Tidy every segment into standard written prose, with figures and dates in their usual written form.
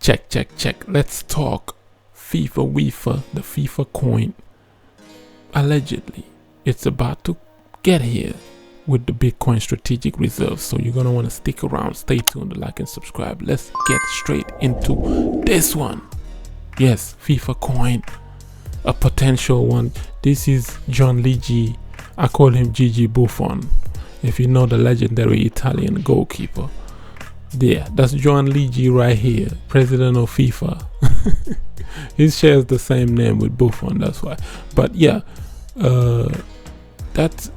Check. Let's talk FIFA, the FIFA coin. Allegedly, it's about to get here with the Bitcoin strategic reserve. So you're going to want to stick around. Stay tuned, like and subscribe. Let's get straight into this one. Yes, FIFA coin, a potential one. This is John Luigi. I call him Gigi Buffon. If you know the legendary Italian goalkeeper. Yeah, that's John Luigi right here, president of FIFA. He shares the same name with Buffon, that's why. But yeah, that's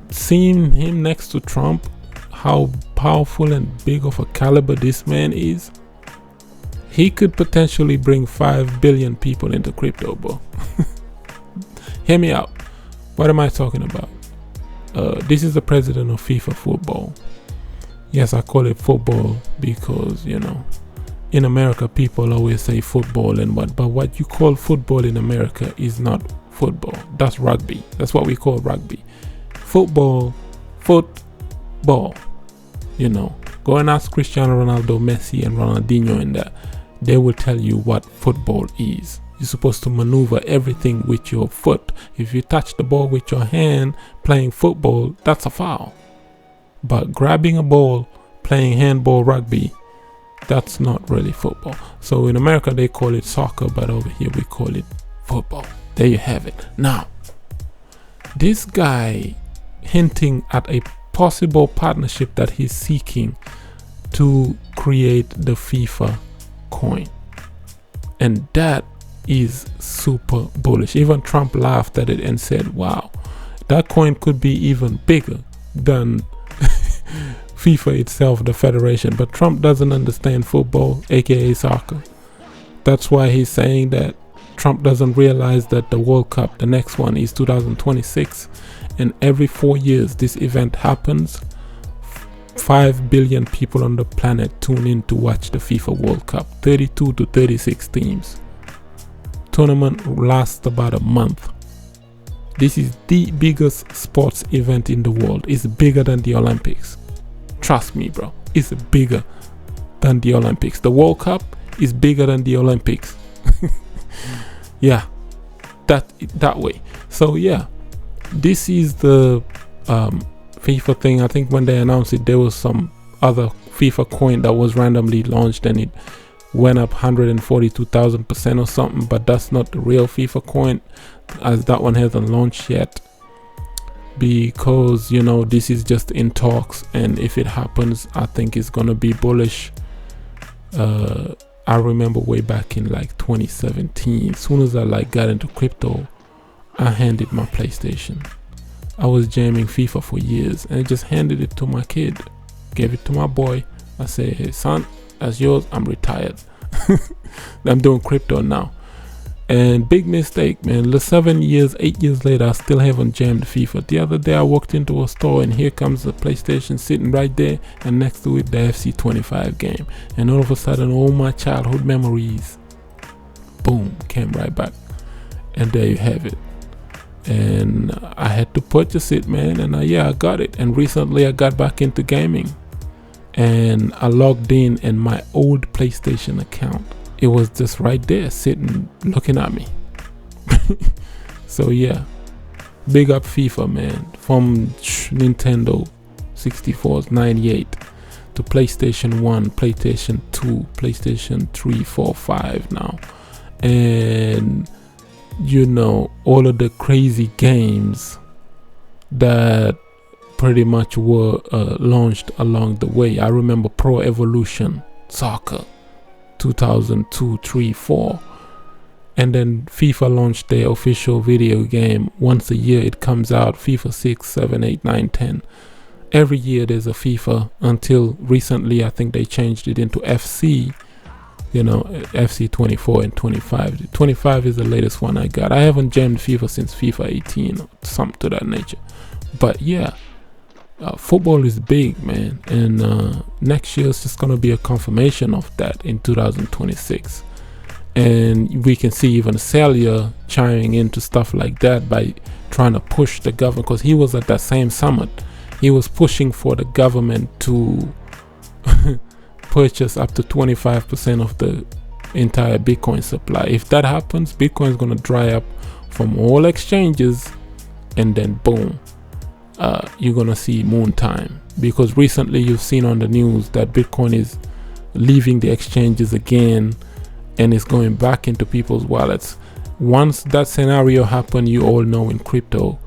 seeing him next to Trump, how powerful and big of a caliber this man is. He could potentially bring 5 billion people into crypto, bro. Hear me out. What am I talking about? This is the president of FIFA football. Yes, I call it football because, you know, in America, people always say football and what, but what you call football in America is not football. That's rugby. That's what we call rugby. Football, you know. Go and ask Cristiano Ronaldo, Messi, and Ronaldinho and that. They will tell you what football is. You're supposed to maneuver everything with your foot. If you touch the ball with your hand playing football, that's a foul. But grabbing a ball, playing handball, rugby, that's not really football. So in America, they call it soccer, but over here we call it football. There you have it. Now, this guy hinting at a possible partnership that he's seeking to create the FIFA coin. And that is super bullish. Even Trump laughed at it and said, wow, that coin could be even bigger than FIFA itself, the federation. But Trump doesn't understand football, aka soccer. That's why he's saying that Trump doesn't realize that the World Cup, the next one, is 2026, and every 4 years this event happens. 5 billion people on the planet tune in to watch the FIFA World Cup. 32 to 36 teams. Tournament lasts about a month. This is the biggest sports event in the world. It's bigger than the Olympics. Trust me, bro. It's bigger than the Olympics. The World Cup is bigger than the Olympics. Yeah, that way. So yeah, this is the FIFA thing. I think when they announced it, there was some other FIFA coin that was randomly launched and it went up 142,000% or something, but that's not the real FIFA coin, as that one hasn't launched yet, because, you know, this is just in talks, and if it happens, I think it's gonna be bullish. I remember way back in like 2017, as soon as I like got into crypto, I handed my PlayStation. I was jamming FIFA for years and I just handed it to my kid, gave it to my boy. I said, hey son, that's yours, I'm retired. I'm doing crypto now. And big mistake, man. 8 years later, I still haven't jammed FIFA. The other day I walked into a store and here comes the PlayStation sitting right there, and next to it the FC25 game, and all of a sudden all my childhood memories, boom, came right back. And there you have it. And I had to purchase it, man, and I got it. And recently I got back into gaming, and I logged in my old PlayStation account. It was just right there sitting looking at me. So yeah, big up FIFA, man. From Nintendo 64's 98 to PlayStation 1, PlayStation 2, PlayStation 3, 4, 5 now. And you know, all of the crazy games that pretty much were launched along the way. I remember Pro Evolution Soccer 2002, 3, 4, and then FIFA launched their official video game. Once a year it comes out, FIFA 6, 7, 8, 9, 10. Every year there's a FIFA, until recently I think they changed it into FC, you know, FC 24 and 25. 25 is the latest one I got. I haven't jammed FIFA since FIFA 18 or something to that nature. But yeah, football is big, man, and next year is just gonna be a confirmation of that in 2026, and we can see even Celia chiming into stuff like that by trying to push the government, because he was at that same summit. He was pushing for the government to purchase up to 25% of the entire Bitcoin supply. If that happens, Bitcoin is going to dry up from all exchanges, and then boom, you're going to see moon time. Because recently you've seen on the news that Bitcoin is leaving the exchanges again and it's going back into people's wallets. Once that scenario happens, you all know in crypto,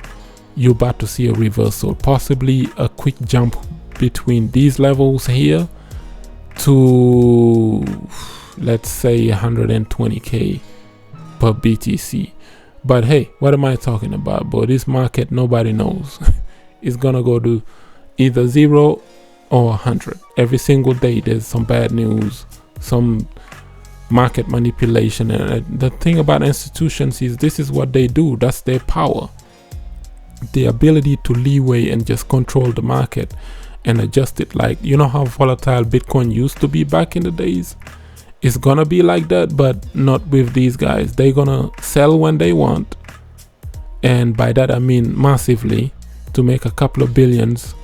you're about to see a reversal, possibly a quick jump between these levels here to, let's say, 120k per BTC. But hey, what am I talking about? But this market, nobody knows. It's gonna go to either 0 or 100 every single day. There's some bad news, some market manipulation, and the thing about institutions is this is what they do. That's their power, the ability to leeway and just control the market and adjust it. Like, you know how volatile Bitcoin used to be back in the days? It's gonna be like that, but not with these guys. They're gonna sell when they want, and by that I mean massively, to make a couple of billions,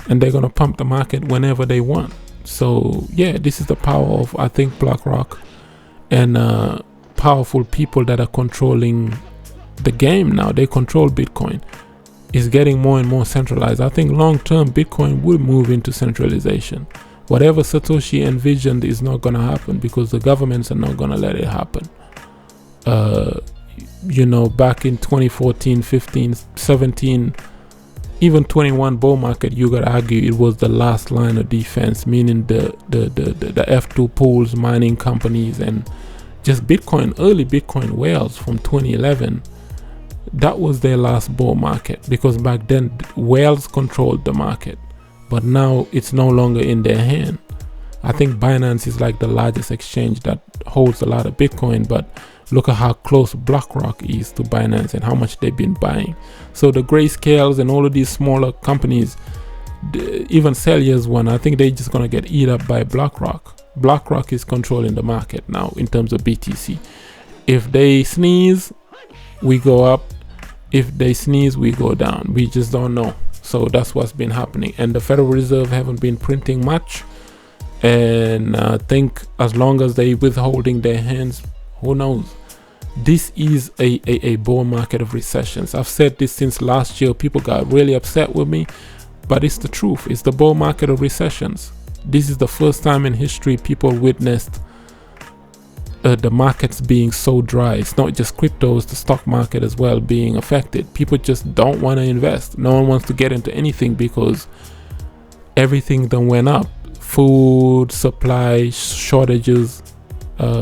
and they're gonna pump the market whenever they want. So yeah, this is the power of, I think, BlackRock and powerful people that are controlling the game now. They control Bitcoin. It's getting more and more centralized. I think long term Bitcoin will move into centralization. Whatever Satoshi envisioned is not gonna happen because the governments are not gonna let it happen. You know, back in 2014, 15, 17, even 21 bull market, you gotta argue it was the last line of defense, meaning the F2 pools, mining companies, and just Bitcoin, early Bitcoin whales from 2011. That was their last bull market, because back then whales controlled the market, but now it's no longer in their hand. I think Binance is like the largest exchange that holds a lot of Bitcoin, but look at how close BlackRock is to Binance and how much they've been buying. So the grayscales and all of these smaller companies, even Celsius one, I think they're just gonna get eat up by BlackRock. BlackRock is controlling the market now in terms of BTC. If they sneeze, we go up. If they sneeze, we go down. We just don't know. So that's what's been happening. And the Federal Reserve haven't been printing much. And I think as long as they withholding their hands, who knows? This is a bull market of recessions. I've said this since last year. People got really upset with me, but it's the truth. It's the bull market of recessions. This is the first time in history people witnessed the markets being so dry. It's not just crypto, it's the stock market as well being affected. People just don't want to invest. No one wants to get into anything because everything done went up. Food supply shortages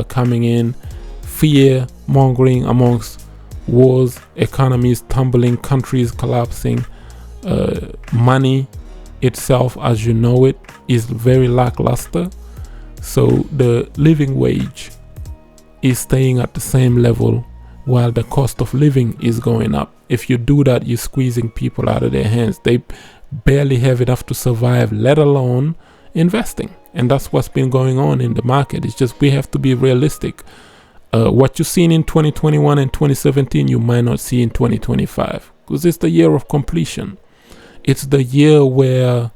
coming in, fear mongering amongst wars, economies tumbling, countries collapsing, money itself as you know it is very lackluster. So the living wage is staying at the same level while the cost of living is going up. If you do that, you're squeezing people out of their hands. They barely have enough to survive, let alone investing. And that's what's been going on in the market. It's just we have to be realistic. What you've seen in 2021 and 2017, you might not see in 2025, because it's the year of completion. It's the year where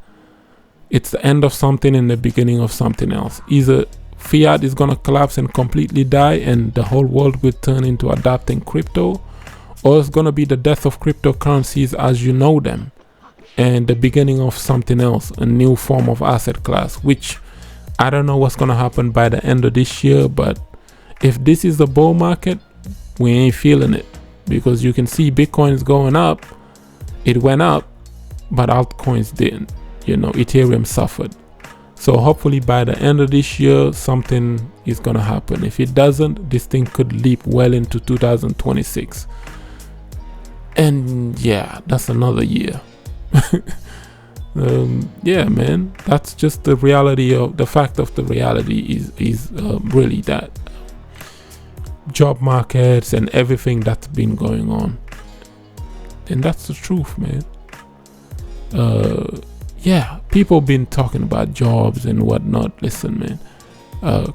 it's the end of something and the beginning of something else. Either fiat is going to collapse and completely die and the whole world will turn into adopting crypto, or it's going to be the death of cryptocurrencies as you know them and the beginning of something else, a new form of asset class, which I don't know what's going to happen by the end of this year. But if this is the bull market, we ain't feeling it, because you can see Bitcoin is going up. It went up, but altcoins didn't. You know, Ethereum suffered. So hopefully by the end of this year, something is going to happen. If it doesn't, this thing could leap well into 2026. And yeah, that's another year. Yeah, man, that's just the reality of the fact of the reality is really that job markets and everything that's been going on. And that's the truth, man. Yeah, people been talking about jobs and whatnot. Listen, man,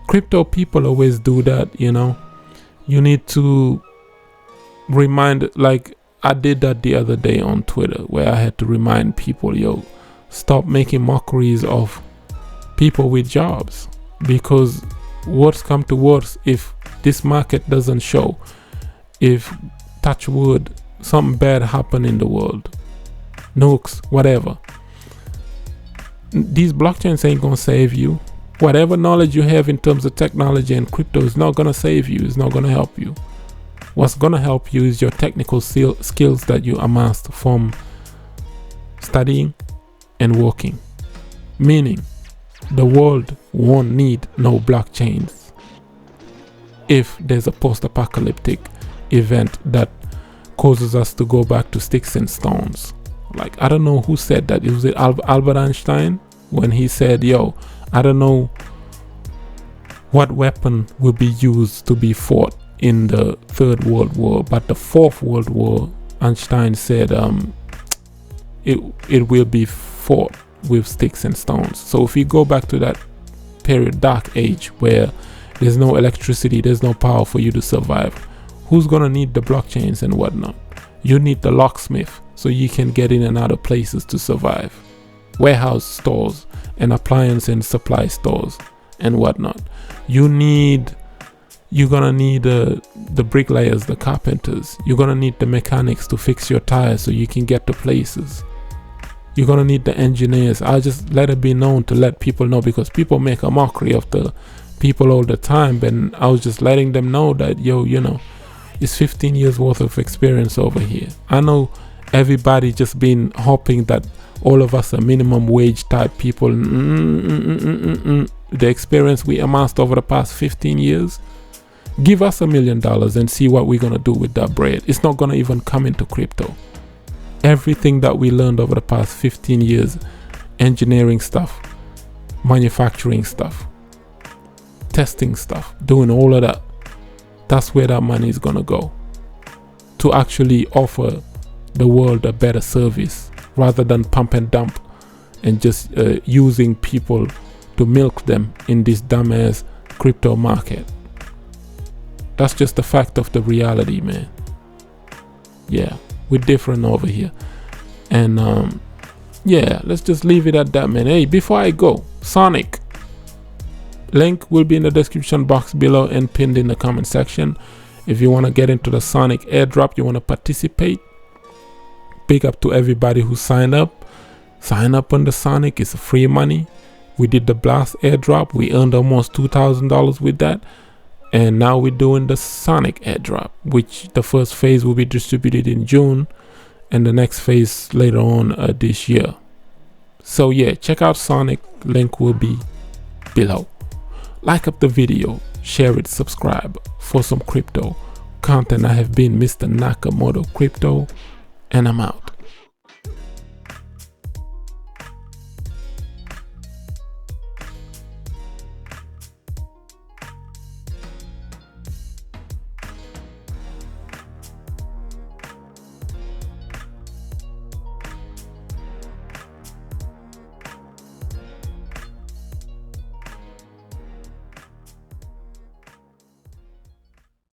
crypto people always do that, you know. You need to remind, like I did that the other day on Twitter, where I had to remind people, yo, stop making mockeries of people with jobs, because worst come to worst, if this market doesn't show, if touch wood, something bad happen in the world, nukes, whatever, these blockchains ain't gonna save you. Whatever knowledge you have in terms of technology and crypto is not gonna save you, it's not gonna help you. What's gonna help you is your technical skills that you amassed from studying and working. Meaning, the world won't need no blockchains if there's a post-apocalyptic event that causes us to go back to sticks and stones. Like, I don't know who said that. It was Albert Einstein, when he said, yo, I don't know what weapon will be used to be fought in the Third World War, but the Fourth World War, Einstein said, it will be fought with sticks and stones. So if you go back to that period, dark age, where there's no electricity, there's no power for you to survive, who's gonna need the blockchains and whatnot? You need the locksmith so you can get in and out of places to survive. Warehouse stores and appliance and supply stores and whatnot. You're gonna need the bricklayers, the carpenters. You're gonna need the mechanics to fix your tires so you can get to places. You're gonna need the engineers. I'll just let it be known to let people know, because people make a mockery of the people all the time, but I was just letting them know that, yo, you know, it's 15 years worth of experience over here. I know everybody just been hoping that all of us are minimum wage type people. The experience we amassed over the past 15 years, give us $1 million and see what we're gonna do with that bread. It's not gonna even come into crypto. Everything that we learned over the past 15 years, engineering stuff, manufacturing stuff, testing stuff, doing all of that, that's where that money is gonna go, to actually offer the world a better service rather than pump and dump and just using people to milk them in this dumbass crypto market. That's just the fact of the reality, man. Yeah, we're different over here. And yeah, let's just leave it at that, man. Hey, before I go, Sonic, link will be in the description box below and pinned in the comment section. If you want to get into the Sonic airdrop, you want to participate, big up to everybody who signed up. Sign up on the Sonic, it's free money. We did the Blast airdrop, we earned almost $2,000 with that. And now we're doing the Sonic airdrop, which the first phase will be distributed in June and the next phase later on this year. So yeah, check out Sonic, link will be below. Like up the video, share it, subscribe for some crypto content. I have been Mr. Nakamoto Crypto, and I'm out.